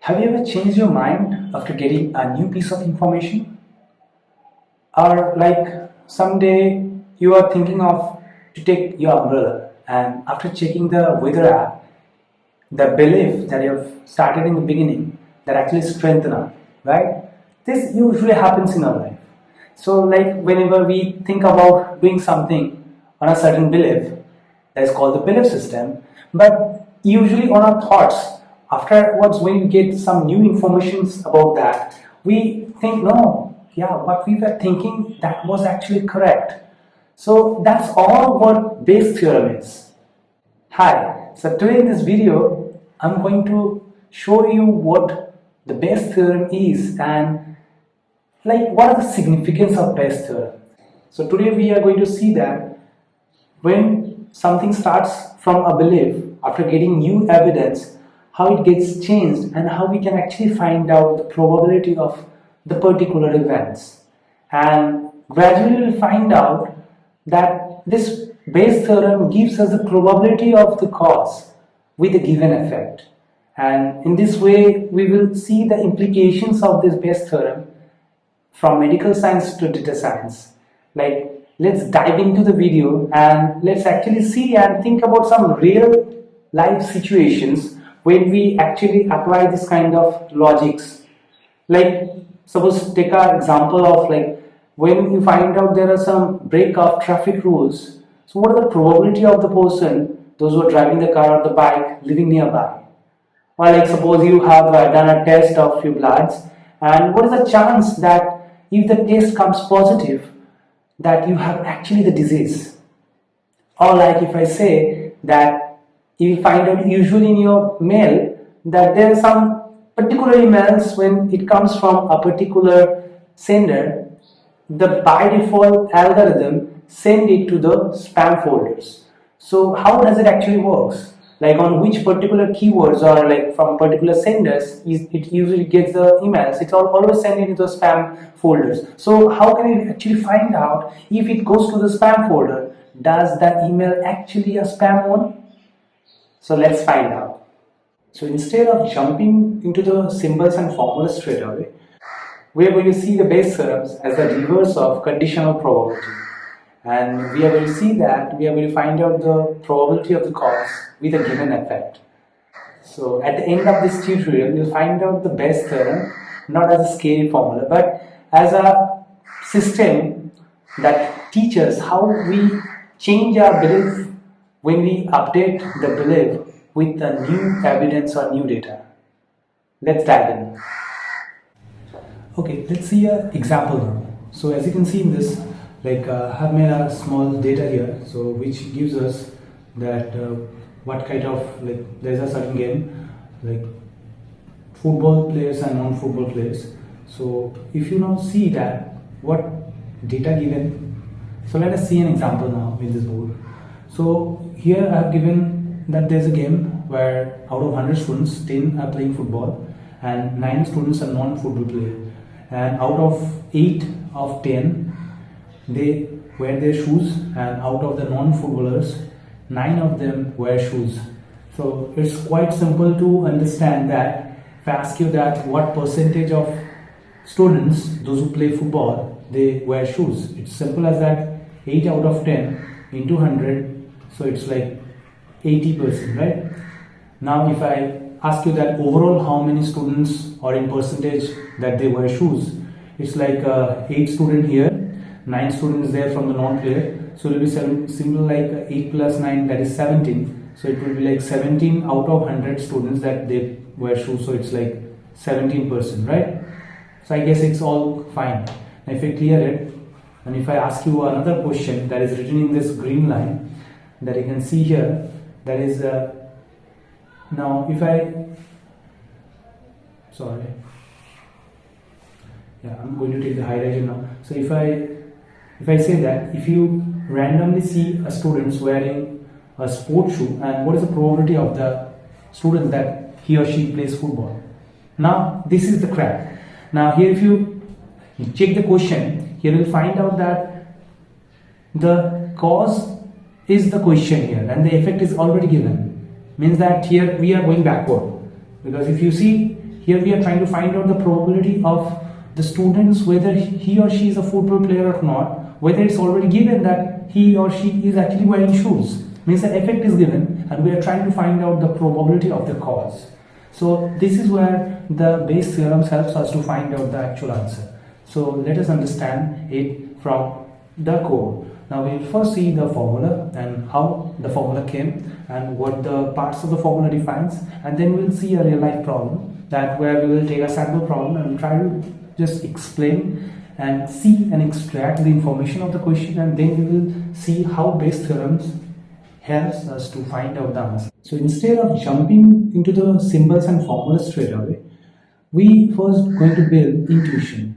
Have you ever changed your mind after getting a new piece of information? Or like someday you are thinking of to take your umbrella and after checking the weather app, the belief that you have started in the beginning that actually strengthen up, right? This usually happens in our life. So like whenever we think about doing something on a certain belief, that is called the belief system, but usually on our thoughts, afterwards when we get some new informations about that, we think no, yeah, what we were thinking that was actually correct. So that's all what Bayes theorem is. Hi, so today in this video, I'm going to show you what the Bayes theorem is and like what are the significance of Bayes theorem. So today we are going to see that when something starts from a belief after getting new evidence, how it gets changed and how we can actually find out the probability of the particular events. And gradually we'll find out that this Bayes theorem gives us the probability of the cause with a given effect. And in this way, we will see the implications of this Bayes theorem from medical science to data science. Like, let's dive into the video and let's actually see and think about some real life situations when we actually apply this kind of logics. Like, suppose take an example of like when you find out there are some break of traffic rules. So what are the probability of the person, those who are driving the car or the bike, living nearby? Or like suppose you have done a test of your bloods, and what is the chance that if the test comes positive, that you have actually the disease? Or like if I say that you find out usually in your mail that there are some particular emails when it comes from a particular sender, the by default algorithm send it to the spam folders. So how does it actually works? Like on which particular keywords or like from particular senders it usually gets the emails, it's always sent into the spam folders. So how can we actually find out if it goes to the spam folder, does that email actually a spam one? So let's find out. So instead of jumping into the symbols and formulas straight away, we are going to see the Bayes theorems as the reverse of conditional probability. And we are going to see that we are going to find out the probability of the cause with a given effect. So at the end of this tutorial, we'll find out the Bayes theorem not as a scary formula, but as a system that teaches how we change our belief when we update the belief with the new evidence or new data. Let's dive in. Okay, let's see an example now. So as you can see in this, like I have made a small data here, so which gives us that what kind of, like there's a certain game like football players and non-football players. So if you now see that what data given, so let us see an example now with this board. So here I have given that there's a game where out of 100 students 10 are playing football and 9 students are non-football players, and out of 8 of 10 they wear their shoes, and out of the non-footballers 9 of them wear shoes. So it's quite simple to understand that if I ask you that what percentage of students, those who play football, they wear shoes, it's simple as that. 8 out of 10 into 100, so it's like 80%, right? Now if I ask you that overall how many students or in percentage that they wear shoes, it's like 8 students here, 9 students there from the non-player, so it will be simple like 8 plus 9, that is 17. So it will be like 17 out of 100 students that they wear shoes, so it's like 17%, right? So I guess it's all fine. Now if I clear it, and if I ask you another question that is written in this green line that you can see here, that is now if I'm going to take the highlighter now. So if I say that if you randomly see a student wearing a sports shoe, and what is the probability of the student that he or she plays football? Now this is the crack. Now here if you check the question, here you'll find out that the cause is the question here and the effect is already given. Means that here we are going backward, because if you see here we are trying to find out the probability of the students, whether he or she is a football player or not, whether it's already given that he or she is actually wearing shoes. Means the effect is given and we are trying to find out the probability of the cause. So this is where the Bayes theorem helps us to find out the actual answer. So let us understand it from the code. Now we will first see the formula and how the formula came and what the parts of the formula defines, and then we'll see a real life problem that where we will take a sample problem and try to just explain and see and extract the information of the question, and then we will see how Bayes theorems helps us to find out the answer. So instead of jumping into the symbols and formulas straight away, we first going to build intuition.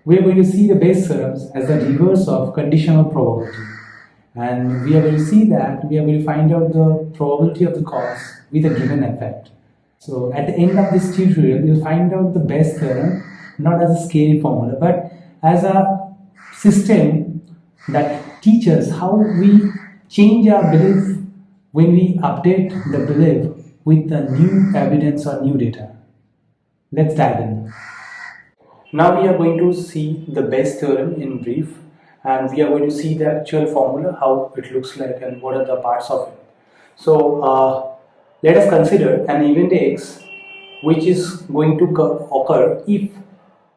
We are going to see the Bayes theorems as the reverse of conditional probability, and we are going to see that we are going to find out the probability of the cause with a given effect. So at the end of this tutorial, you'll find out the Bayes theorem not as a scary formula but as a system that teaches how we change our belief when we update the belief with the new evidence or new data. Let's dive in. Now we are going to see the Bayes theorem in brief, and we are going to see the actual formula, how it looks like and what are the parts of it. So let us consider an event X which is going to occur if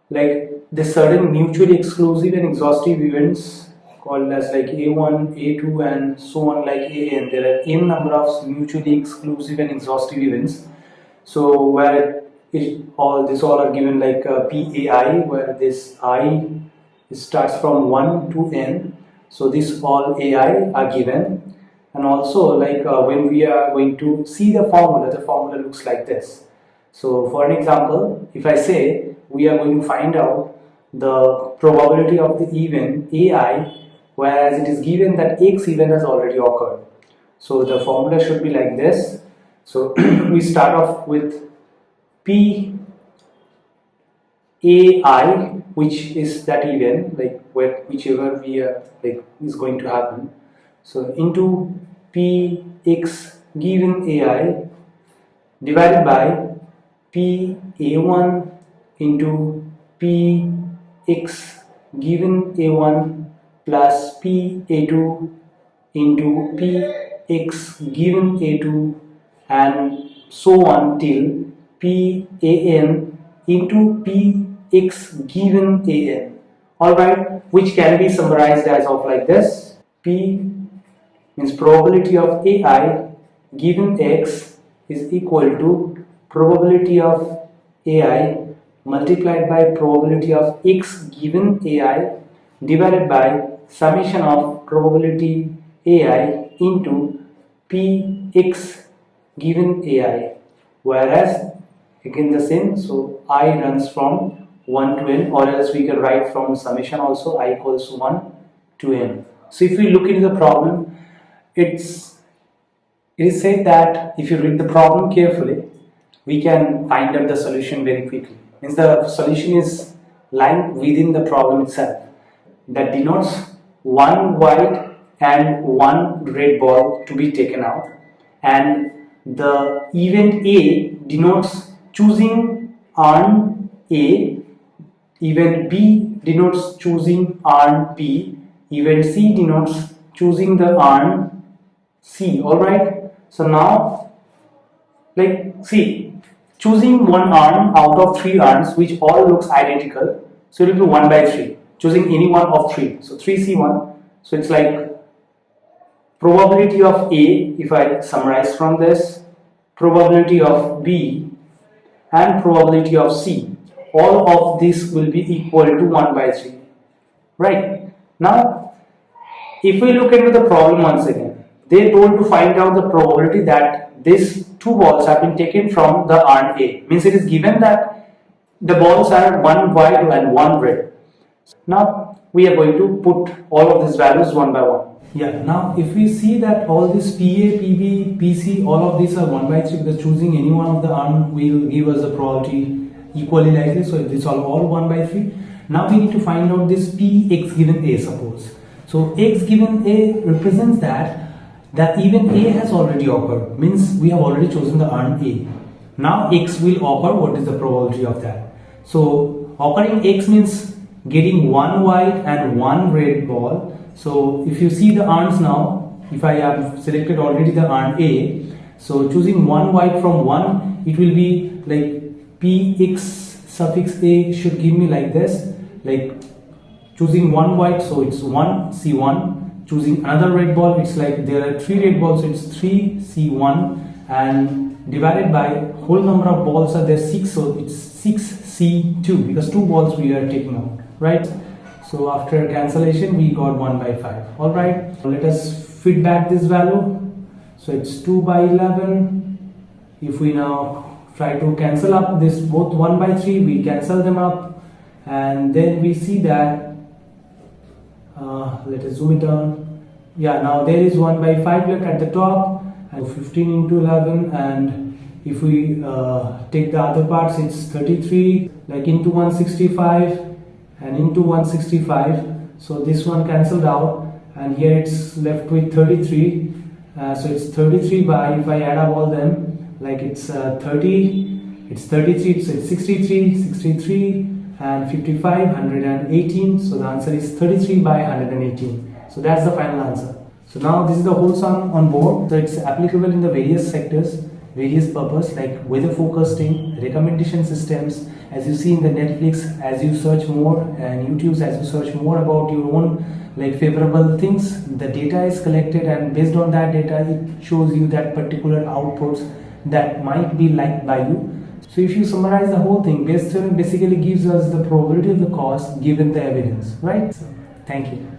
like the certain mutually exclusive and exhaustive events called as like A1, A2 and so on like AN. There are n number of mutually exclusive and exhaustive events. So where this all are given like PAI, where this I starts from 1 to n. So this all AI are given, and also like when we are going to see the formula looks like this. So for an example, if I say we are going to find out the probability of the event AI, whereas it is given that X event has already occurred. So the formula should be like this. So we start off with P AI, which is that event, like whichever we are like is going to happen. So into P X given AI divided by P A1 into P X given A1 plus P A2 into P X given A2 and so on till P AN into P X given AN. Alright, which can be summarized as of like this. P means probability of AI given X is equal to probability of AI multiplied by probability of X given AI divided by summation of probability AI into Px given AI, whereas again the same, so I runs from 1 to n, or else we can write from summation also I equals 1 to n. So if we look into the problem, it is said that if you read the problem carefully, we can find out the solution very quickly. Means the solution is lying within the problem itself. That denotes one white and one red ball to be taken out, and the event A denotes choosing urn A, event B denotes choosing urn B, event C denotes choosing the urn C. Alright, so now like see, choosing one urn out of 3 urns which all looks identical, so it will be 1 by 3, choosing any one of 3, so 3C1. So it's like probability of A, if I summarize from this, probability of B and probability of C, all of this will be equal to 1 by 3. Right, now if we look into the problem once again, they told to find out the probability that these 2 balls have been taken from the urn A. Means it is given that the balls are 1 white and 1 red. Now we are going to put all of these values one by one. Yeah, now if we see that all this PA, PB, PC, all of these are 1 by 3, because choosing any one of the urn will give us a probability equally likely, so these are all 1 by 3. Now we need to find out this Px given A, suppose. So X given A represents that event A has already occurred, means we have already chosen the urn A. Now X will occur. What is the probability of that? So occurring X means getting one white and one red ball. So if you see the urns now, if I have selected already the urn A, so choosing one white from one, it will be like Px suffix A should give me like this, like choosing one white, so it's 1 C1. Choosing another red ball, it's like there are 3 red balls, so it's 3 C1, and divided by whole number of balls are there 6, so it's 6 C2 because 2 balls we are taking out, right? So after cancellation we got 1 by 5. All right, so let us fit back this value. So it's 2 by 11. If we now try to cancel up this both 1 by 3, we cancel them up, and then we see that let us zoom it down. Yeah, now there is 1 by 5 left at the top, and 15 into 11, and if we take the other parts, it's 33, like into 165 and into 165. So this one cancelled out, and here it's left with 33. So it's 33 by, if I add up all them, like it's 30, it's 33, so it's 63, and 55, 118. So the answer is 33 by 118. So that's the final answer. So now this is the whole sum on board. So it's applicable in the various sectors, various purpose, like weather forecasting, recommendation systems. As you see in the Netflix, as you search more, and YouTube, as you search more about your own like favorable things, the data is collected, and based on that data it shows you that particular outputs that might be liked by you. So if you summarize the whole thing, Bayes theorem basically gives us the probability of the cause given the evidence, right? So, thank you.